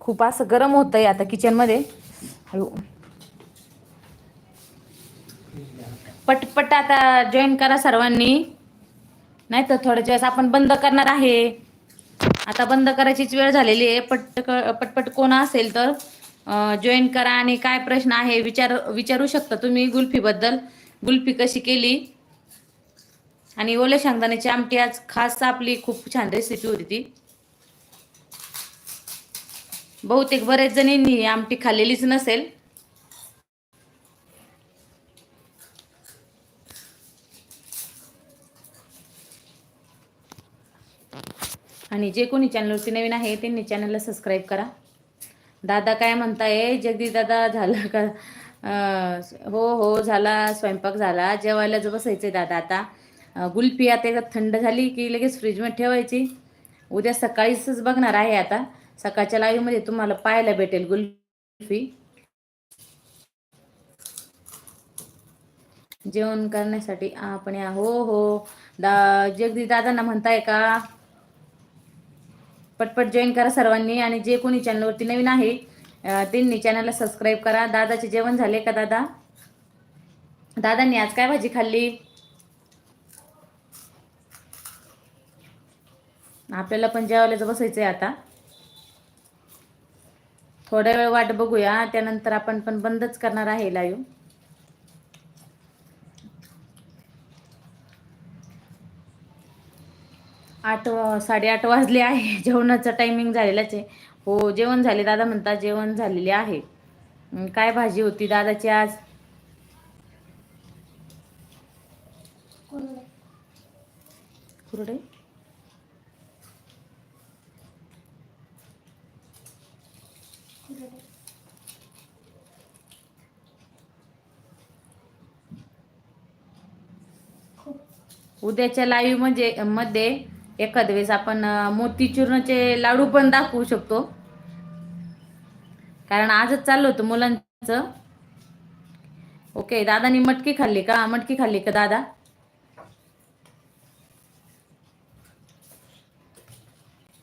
खूप असं गरम होतंय आता किचनमध्ये. हळू पटपट आता जॉईन करा सर्वांनी, नाही तर थोड्याच वेळेस आपण बंद करणार आहे. आता बंद करायचीच वेळ झालेली आहे. पटपट कोण असेल तर जॉईन करा आणि काय प्रश्न आहे विचारू शकता तुम्ही गुल्फीबद्दल. गुल्फी कशी केली आणि ओले शेंगदाण्याची आमटी आज खास आपली खूप छान रेसिपी होती ती. बहुतेक बरेच जणींनी आमटी खाल्लेलीच नसेल. आणि जे कोणी चॅनलवरती नवीन आहे त्यांनी चॅनलला सबस्क्राईब करा. दादा काय म्हणताय जगदीश दादा, झाला का? हो हो झाला, स्वयंपाक झाला, जेवायला बसायचंय दादा आता. गुल्फी आता एकदा थंड झाली की लगेच फ्रीजमध्ये ठेवायची. उद्या सकाळीच बघणार आहे. आता सकाळच्या लाईव्हमध्ये तुम्हाला पाहायला भेटेल गुल्फी. जेवण करण्यासाठी आपण हो हो जगदीश दादांना म्हणताय का पटपट जॉईन करा सर्वांनी. आणि जे कोणी चॅनलवरती नवीन आहे त्यांनी चॅनलला सबस्क्राईब करा. दादाचे जेवण झाले का दादा? दादांनी आज काय भाजी खाल्ली? आपल्याला पण जेवायला बसायचंय आता. थोड्या वेळ वाट बघूया, त्यानंतर आपण पण बंदच करणार आहे लाईव्ह. 8:30 वाजले आहे. जेवणाचं टायमिंग झालेलाच आहे. हो जेवण झाले, दादा म्हणतात जेवण झालेले आहे. काय भाजी होती दादाची आज? कुरडे. उद्याच्या लाईव्ह मध्ये एखाद्या वेळेस आपण मोतीचूरचे लाडू पण दाखवू शकतो, कारण आजच चाललं होतं मुलांचं. ओके, दादानी मटकी खाल्ली का? मटकी खाल्ली का दादा?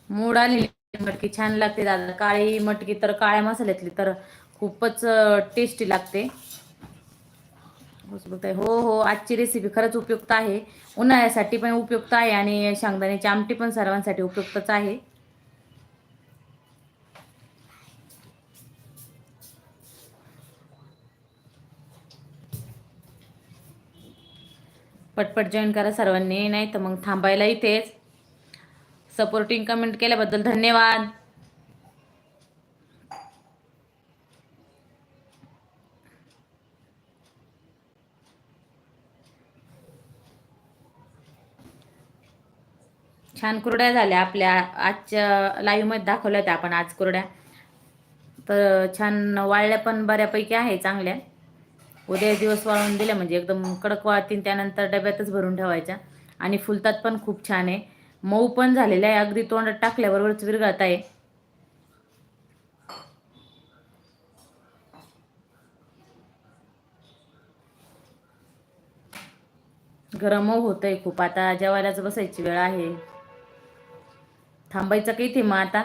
मूड आलेली मटकी छान लागते दादा. काळी मटकी तर काळ्या मसाल्यातली तर खूपच टेस्टी लागते. हो हो, आजची रेसिपी खरंच उपयुक्त आहे. उन्हाळ्यासाठी पण उपयुक्त आहे आणि शेंगदाण्याची आमटी पण सर्वांसाठी उपयुक्तच आहे. पटपट जॉईन करा सर्वांनी, नाही तर मग थांबायला इथेच. सपोर्टिंग कमेंट केल्याबद्दल धन्यवाद. छान कुरड्या झाल्या आपल्या आजच्या लाईव्ह मध्ये दाखवल्या होत्या आपण आज कुरड्या. तर छान वाळल्या पण बऱ्यापैकी आहे, चांगल्या. उद्या दिवस वाळून दिल्या म्हणजे एकदम कडक वाळतील, त्यानंतर डब्यातच भरून ठेवायच्या. आणि फुलतात पण खूप छान आहे. मऊ पण झालेल्या आहे, अगदी तोंडात टाकल्याबरोबरच विरघळत आहे. गरम होतंय खूप. आता जेवायलाच बसायची वेळ आहे. थांबायचं का इथे मग आता?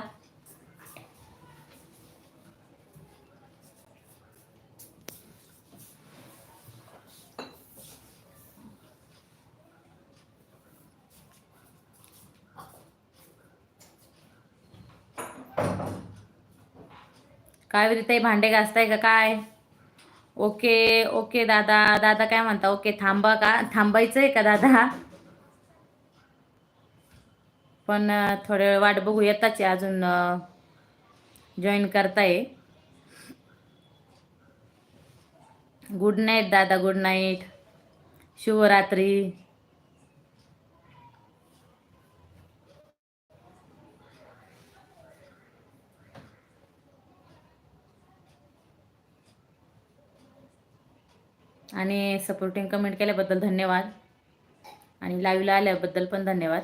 काय ताई भांडे घासताय का काय? ओके ओके दादा. दादा काय म्हणता? ओके थांबा का? थांबायचंय का दादा? पण थोड्या वेळ वाट बघू, येताच अजून जॉईन करताय. गुड नाईट दादा, गुड नाईट, शुभरात्री. आणि सपोर्टिंग कमेंट केल्याबद्दल धन्यवाद आणि लाईव्हला आल्याबद्दल पण धन्यवाद.